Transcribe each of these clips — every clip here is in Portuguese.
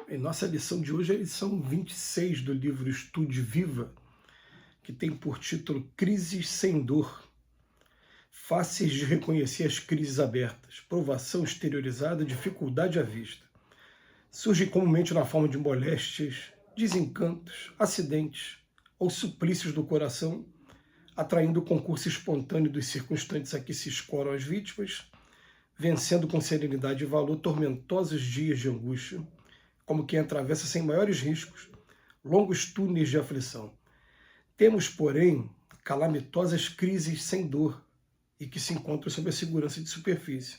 Em nossa lição de hoje é a lição 26 do livro Estude Viva, que tem por título Crises sem Dor. Fáceis de reconhecer as crises abertas, provação exteriorizada, dificuldade à vista. Surgem comumente na forma de moléstias, desencantos, acidentes ou suplícios do coração, atraindo o concurso espontâneo dos circunstantes a que se escoram as vítimas, vencendo com serenidade e valor tormentosos dias de angústia, como quem atravessa sem maiores riscos longos túneis de aflição. Temos, porém, calamitosas crises sem dor e que se encontram sob a segurança de superfície.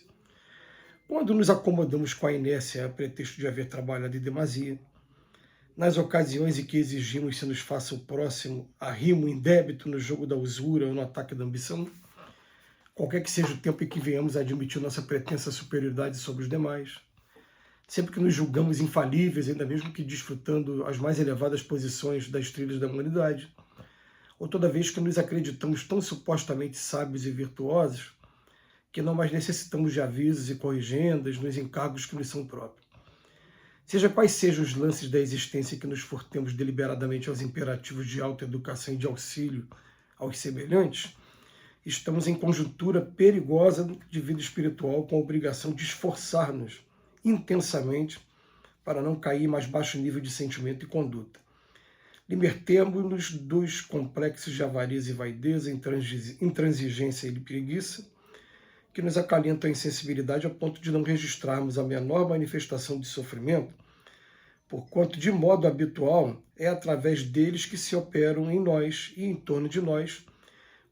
Quando nos acomodamos com a inércia a pretexto de haver trabalhado em demasia, nas ocasiões em que exigimos se nos faça o próximo arrimo indébito no jogo da usura ou no ataque da ambição, qualquer que seja o tempo em que venhamos a admitir nossa pretensa superioridade sobre os demais, sempre que nos julgamos infalíveis, ainda mesmo que desfrutando as mais elevadas posições das trilhas da humanidade, ou toda vez que nos acreditamos tão supostamente sábios e virtuosos que não mais necessitamos de avisos e corrigendas nos encargos que nos são próprios. Seja quais sejam os lances da existência que nos furtemos deliberadamente aos imperativos de autoeducação e de auxílio aos semelhantes, estamos em conjuntura perigosa de vida espiritual com a obrigação de esforçar-nos intensamente para não cair em mais baixo nível de sentimento e conduta. Libertemo-nos dos complexos de avarias e vaideza, intransigência e preguiça, que nos acalentam a insensibilidade a ponto de não registrarmos a menor manifestação de sofrimento, porquanto, de modo habitual, é através deles que se operam em nós e em torno de nós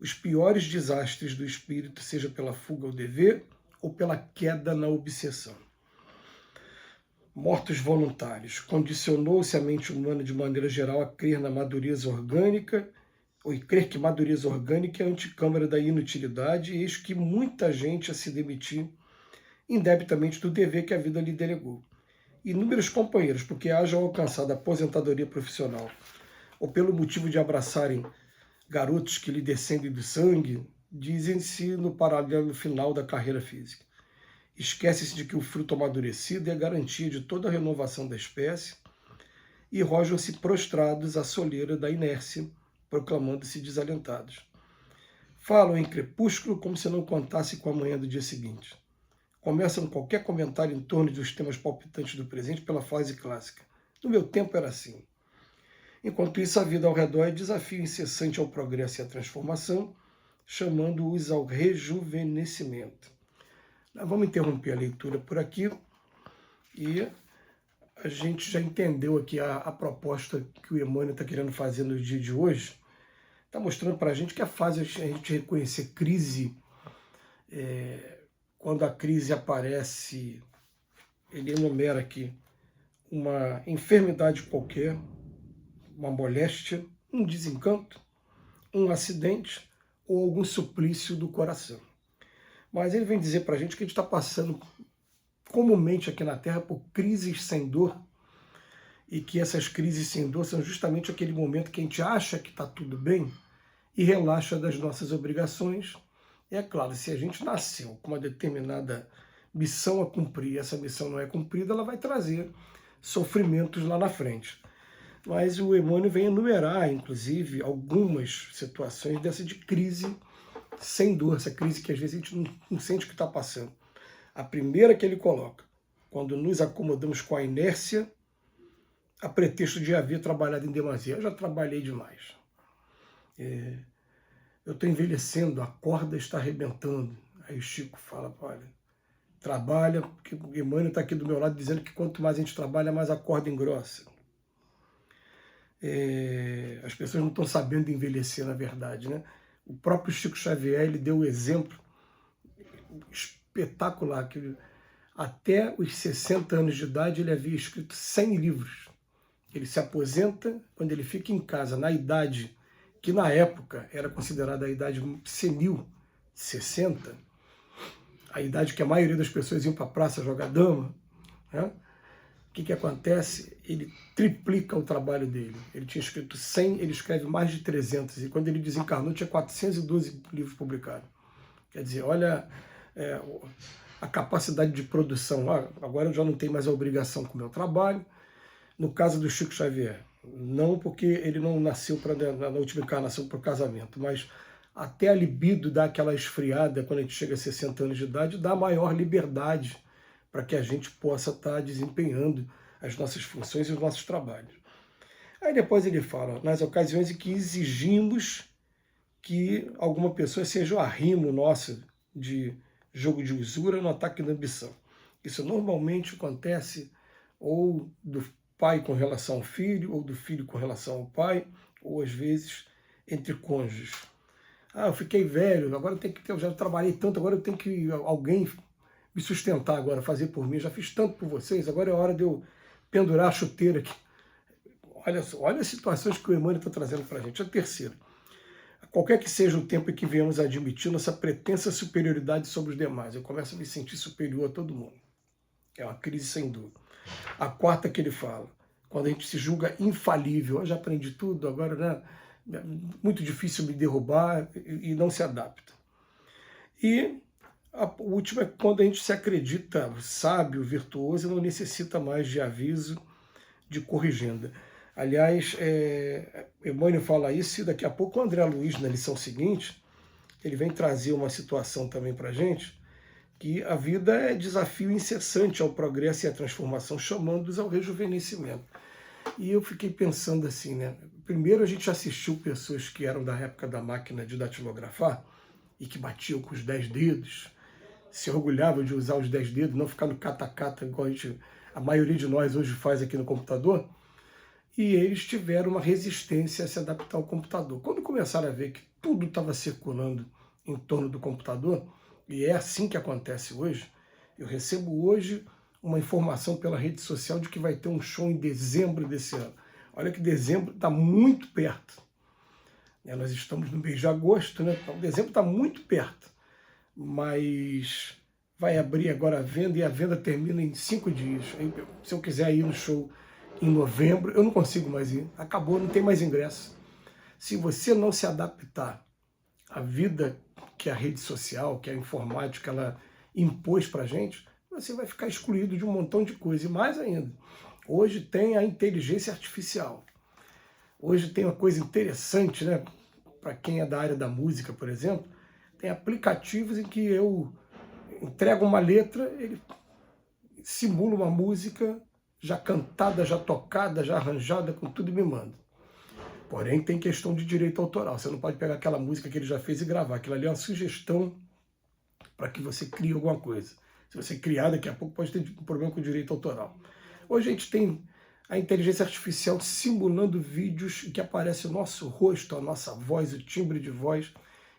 os piores desastres do espírito, seja pela fuga ao dever ou pela queda na obsessão. Mortos voluntários. Condicionou-se a mente humana de maneira geral a crer na madureza orgânica, ou crer que madureza orgânica é a anticâmara da inutilidade, e eis que muita gente a se demitir indebitamente do dever que a vida lhe delegou. Inúmeros companheiros, porque hajam alcançado a aposentadoria profissional, ou pelo motivo de abraçarem garotos que lhe descendem do sangue, dizem-se no paralelo final da carreira física. Esquece-se de que o fruto amadurecido é a garantia de toda a renovação da espécie e rojam-se prostrados à soleira da inércia, proclamando-se desalentados. Falam em crepúsculo como se não contasse com a manhã do dia seguinte. Começam qualquer comentário em torno dos temas palpitantes do presente pela fase clássica. No meu tempo era assim. Enquanto isso, a vida ao redor é desafio incessante ao progresso e à transformação, chamando-os ao rejuvenescimento. Nós vamos interromper a leitura por aqui e a gente já entendeu aqui a proposta que o Emmanuel está querendo fazer no dia de hoje. Está mostrando para a gente que é fácil a gente reconhecer crise. Quando a crise aparece, ele enumera aqui uma enfermidade qualquer, uma moléstia, um desencanto, um acidente ou algum suplício do coração. Mas ele vem dizer para a gente que a gente está passando comumente aqui na Terra por crises sem dor, e que essas crises sem dor são justamente aquele momento que a gente acha que está tudo bem e relaxa das nossas obrigações. E é claro, se a gente nasceu com uma determinada missão a cumprir e essa missão não é cumprida, ela vai trazer sofrimentos lá na frente. Mas o Emmanuel vem enumerar, inclusive, algumas situações dessa de crise sem dor, essa crise que às vezes a gente não sente o que está passando. A primeira que ele coloca, quando nos acomodamos com a inércia, a pretexto de haver trabalhado em demasia. Eu já trabalhei demais. Eu estou envelhecendo, a corda está arrebentando. Aí o Chico fala, olha, trabalha, porque o Emmanuel está aqui do meu lado dizendo que quanto mais a gente trabalha, mais a corda engrossa. As pessoas não estão sabendo envelhecer, na verdade, né? O próprio Chico Xavier, ele deu um exemplo espetacular, que até os 60 anos de idade ele havia escrito 100 livros. Ele se aposenta quando ele fica em casa, na idade que na época era considerada a idade senil, 60, a idade que a maioria das pessoas iam para a praça jogar dama, né? O que acontece? Ele triplica o trabalho dele. Ele tinha escrito 100, ele escreve mais de 300, e quando ele desencarnou tinha 412 livros publicados. Quer dizer, olha a capacidade de produção. Agora eu já não tenho mais a obrigação com o meu trabalho, No caso do Chico Xavier, não porque ele não nasceu na última encarnação para o casamento, mas até a libido dá aquela esfriada quando a gente chega a 60 anos de idade, dá maior liberdade para que a gente possa estar desempenhando as nossas funções e os nossos trabalhos. Aí depois ele fala, nas ocasiões em que exigimos que alguma pessoa seja o arrimo nosso de jogo de usura no ataque da ambição. Isso normalmente acontece ou do pai com relação ao filho, ou do filho com relação ao pai, ou às vezes entre cônjuges. Ah, eu fiquei velho, agora eu tenho que ter, eu já trabalhei tanto, agora eu tenho que alguém me sustentar agora, fazer por mim, já fiz tanto por vocês, agora é hora de eu pendurar a chuteira aqui. Olha as situações que o Emmanuel está trazendo para a gente. A terceira, qualquer que seja o tempo em que viemos admitir nossa pretensa superioridade sobre os demais, eu começo a me sentir superior a todo mundo. É uma crise sem dúvida. A quarta que ele fala, quando a gente se julga infalível, eu já aprendi tudo, agora né, é muito difícil me derrubar e não se adapta. E a última é quando a gente se acredita sábio, virtuoso e não necessita mais de aviso, de corrigenda. Aliás, Emmanuel fala isso e daqui a pouco o André Luiz, na lição seguinte, ele vem trazer uma situação também para a gente, que a vida é desafio incessante ao progresso e à transformação, chamando-os ao rejuvenescimento. E eu fiquei pensando assim, né? Primeiro a gente assistiu pessoas que eram da época da máquina de datilografar e que batiam com os 10 dedos, se orgulhavam de usar os 10 dedos, não ficar no cata-cata igual a maioria de nós hoje faz aqui no computador. E eles tiveram uma resistência a se adaptar ao computador. Quando começaram a ver que tudo estava circulando em torno do computador, e é assim que acontece hoje, eu recebo hoje uma informação pela rede social de que vai ter um show em dezembro desse ano. Olha que dezembro está muito perto. Nós estamos no mês de agosto, né? Então, dezembro está muito perto. Mas vai abrir agora a venda e a venda termina em 5 dias. Se eu quiser ir no show em novembro, eu não consigo mais ir. Acabou, não tem mais ingresso. Se você não se adaptar à vida que a rede social, que a informática, ela impôs para a gente, você vai ficar excluído de um montão de coisa. E mais ainda, hoje tem a inteligência artificial. Hoje tem uma coisa interessante, né? Para quem é da área da música, por exemplo, tem aplicativos em que eu entrego uma letra, ele simula uma música já cantada, já tocada, já arranjada, com tudo e me manda. Porém, tem questão de direito autoral. Você não pode pegar aquela música que ele já fez e gravar. Aquilo ali é uma sugestão para que você crie alguma coisa. Se você criar, daqui a pouco pode ter um problema com o direito autoral. Hoje a gente tem a inteligência artificial simulando vídeos em que aparece o nosso rosto, a nossa voz, o timbre de voz,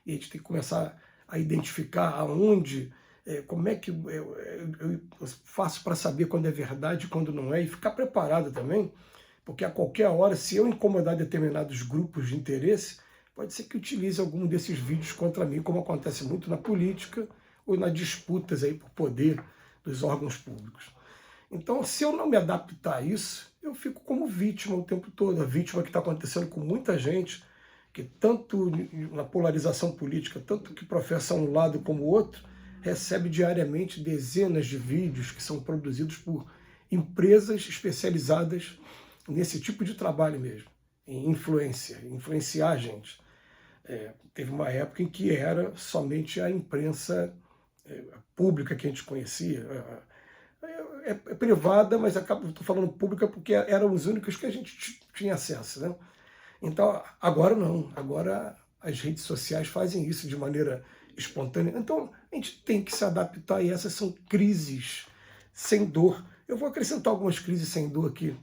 e a gente tem que começar a identificar aonde, como é que eu faço para saber quando é verdade e quando não é, e ficar preparado também, porque a qualquer hora, se eu incomodar determinados grupos de interesse, pode ser que utilize algum desses vídeos contra mim, como acontece muito na política ou nas disputas aí por poder dos órgãos públicos. Então, se eu não me adaptar a isso, eu fico como vítima o tempo todo. A vítima que está acontecendo com muita gente, que tanto na polarização política, tanto que professa um lado como o outro, recebe diariamente dezenas de vídeos que são produzidos por empresas especializadas nesse tipo de trabalho mesmo, em influenciar a gente. Teve uma época em que era somente a imprensa pública que a gente conhecia, é privada, mas estou falando pública porque eram os únicos que a gente tinha acesso, né? Então, agora não, agora as redes sociais fazem isso de maneira espontânea. Então, a gente tem que se adaptar e essas são crises sem dor. Eu vou acrescentar algumas crises sem dor aqui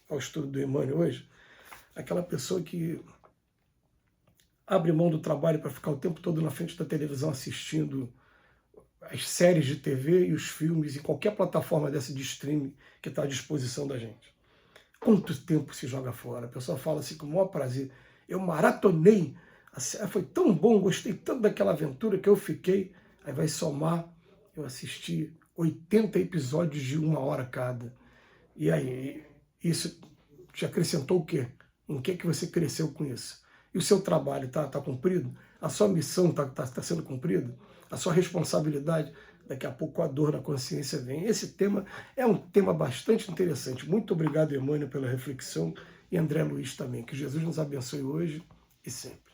ao estudo do Emmanuel hoje. Aquela pessoa que abre mão do trabalho para ficar o tempo todo na frente da televisão assistindo as séries de TV e os filmes em qualquer plataforma dessa de streaming que está à disposição da gente. Quanto tempo se joga fora? A pessoa fala assim com o maior prazer. Eu maratonei, foi tão bom, gostei tanto daquela aventura que eu fiquei. Aí vai somar, eu assisti 80 episódios de 1 hora cada. E aí, isso te acrescentou o quê? Em que você cresceu com isso? E o seu trabalho está cumprido? A sua missão está sendo cumprida? A sua responsabilidade? daqui a pouco a dor na consciência vem. Esse tema é um tema bastante interessante. Muito obrigado, Emmanuel, pela reflexão, e André Luiz também. Que Jesus nos abençoe hoje e sempre.